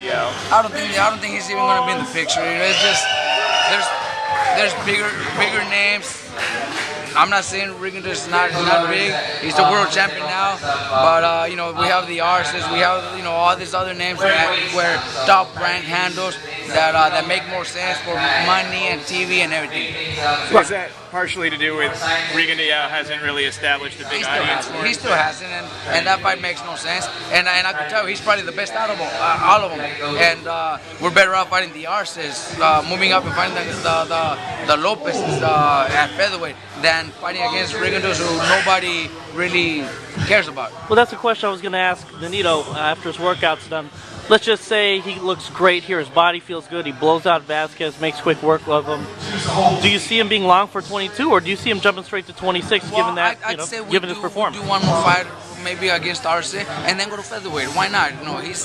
Yeah. I don't think he's even gonna be in the picture. You know, it's just there's bigger names. I'm not saying Rigondeaux's not big. He's the world champion now, but you know, we have the Arces, we have, you know, all these other names where top rank handles that make more sense for money and TV and everything. So is that partially to do with Rigondeaux hasn't really established a big audience for him? He still hasn't, and that fight makes no sense. And I can tell he's probably the best out of all of them. And we're better off fighting the Arces, moving up and fighting the Lopez's at featherweight than fighting against Rigondeaux, who nobody really cares about. Well, that's a question I was going to ask Nonito after his workout's done. Let's just say he looks great here, his body feels good, he blows out Vasquez, makes quick work of him. Do you see him being long for 22, or do you see him jumping straight to 26, given that, given his performance? Do one more fight, maybe against Arce, and then go to featherweight. Why not? You know, he's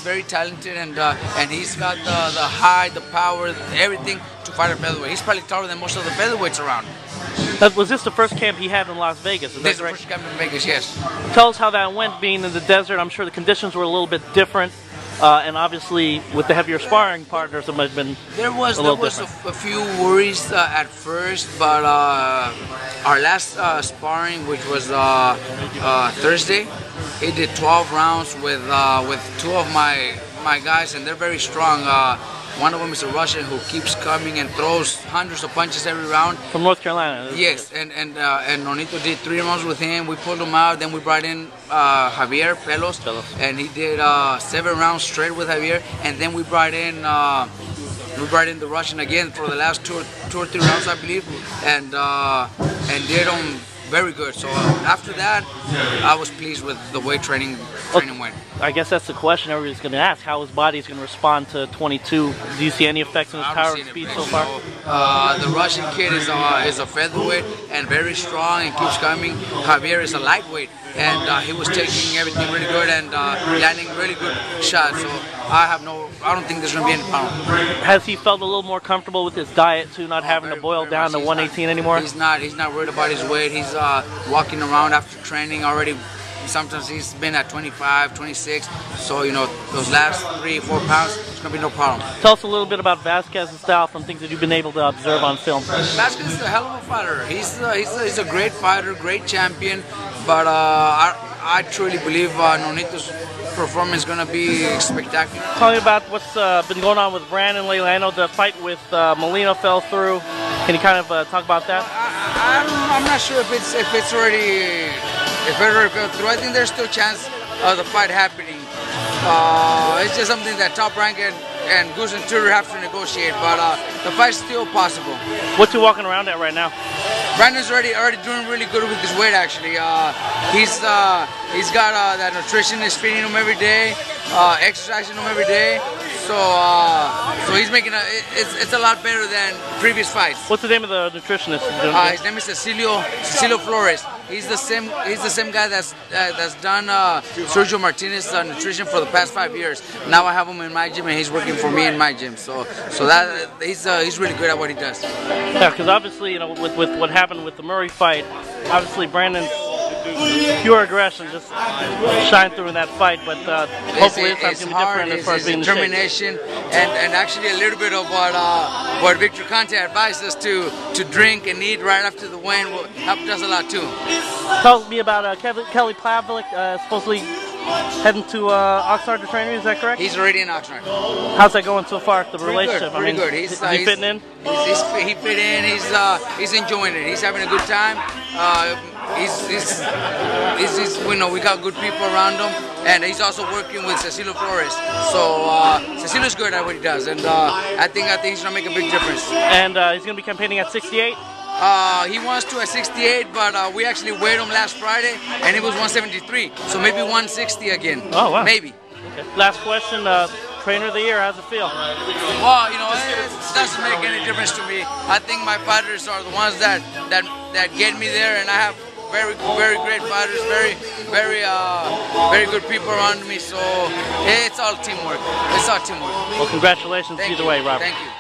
very talented, and he's got the height, the power, everything to fight at featherweight. He's probably taller than most of the featherweights around. Was this the first camp he had in Las Vegas? This is the first camp in Vegas, yes. Tell us how that went, being in the desert. I'm sure the conditions were a little bit different, and obviously with the heavier sparring partners, it might have been there was a few worries at first, but our last sparring, which was Thursday, he did 12 rounds with two of my guys, and they're very strong. One of them is a Russian who keeps coming and throws hundreds of punches every round. From North Carolina. Yes, and Nonito did 3 rounds with him. We pulled him out. Then we brought in Javier Pelos, and he did 7 rounds straight with Javier. And then we brought in the Russian again for the last two or three rounds, I believe, and did them very good. So after that, I was pleased with the way training went. I guess that's the question everybody's going to ask: how his body is going to respond to 22. Do you see any effects on his power and speed so far? The Russian kid is a featherweight and very strong and keeps coming. Javier is a lightweight, and he was taking everything really good and landing really good shots. So I don't think there's going to be any problem. Has he felt a little more comfortable with his diet too, not having to boil down to 118 anymore? He's not worried about his weight. He's walking around after training already. Sometimes he's been at 25, 26, so, you know, those last 3-4 pounds, it's going to be no problem. Tell us a little bit about Vasquez's style from things that you've been able to observe on film. Vasquez is a hell of a fighter. He's a great fighter, great champion, but I truly believe Nonito's performance is going to be spectacular. Tell me about what's been going on with Brandon lately. I know the fight with Molina fell through. Can you kind of talk about that? I'm not sure if it's already fell through. I think there's still a chance of the fight happening. It's just something that Top Rank and Goose and Tudor have to negotiate, but the fight's still possible. What's he walking around at right now? Brandon's already doing really good with his weight, actually. He's got that nutritionist feeding him every day, exercising him every day. So he's making it's a lot better than previous fights. What's the name of the nutritionist? His name is Cecilio Flores. He's the same guy that's done Sergio Martinez nutrition for the past 5 years. Now I have him in my gym, and he's working for me in my gym. So that he's really good at what he does. Yeah, because obviously, you know, with what happened with the Murray fight, obviously Brandon's pure aggression just shined through in that fight, but hopefully this time's going to be different as far as being the determination and actually a little bit of what Victor Conte advised us to drink and eat right after the weigh-in helped us a lot too. Tell me about Kelly Pavlik, supposedly heading to Oxnard to train. Is that correct? He's already in Oxnard. How's that going so far, the relationship? Pretty good. He's fitting in? He fit in. He's enjoying it. He's having a good time. We got good people around him, and he's also working with Cecilio Flores. So Cecilio's good at what he does, and I think he's gonna make a big difference. And he's gonna be campaigning at 68. He wants to at 68, but we actually weighed him last Friday, and it was 173. So maybe 160 again. Oh wow. Maybe. Okay. Last question. Trainer of the year, how's it feel? Well, you know, it doesn't make any difference to me. I think my fighters are the ones that get me there, and I have very great fighters, very good people around me. So it's all teamwork. It's all teamwork. Well, congratulations either way, Robert. Thank you.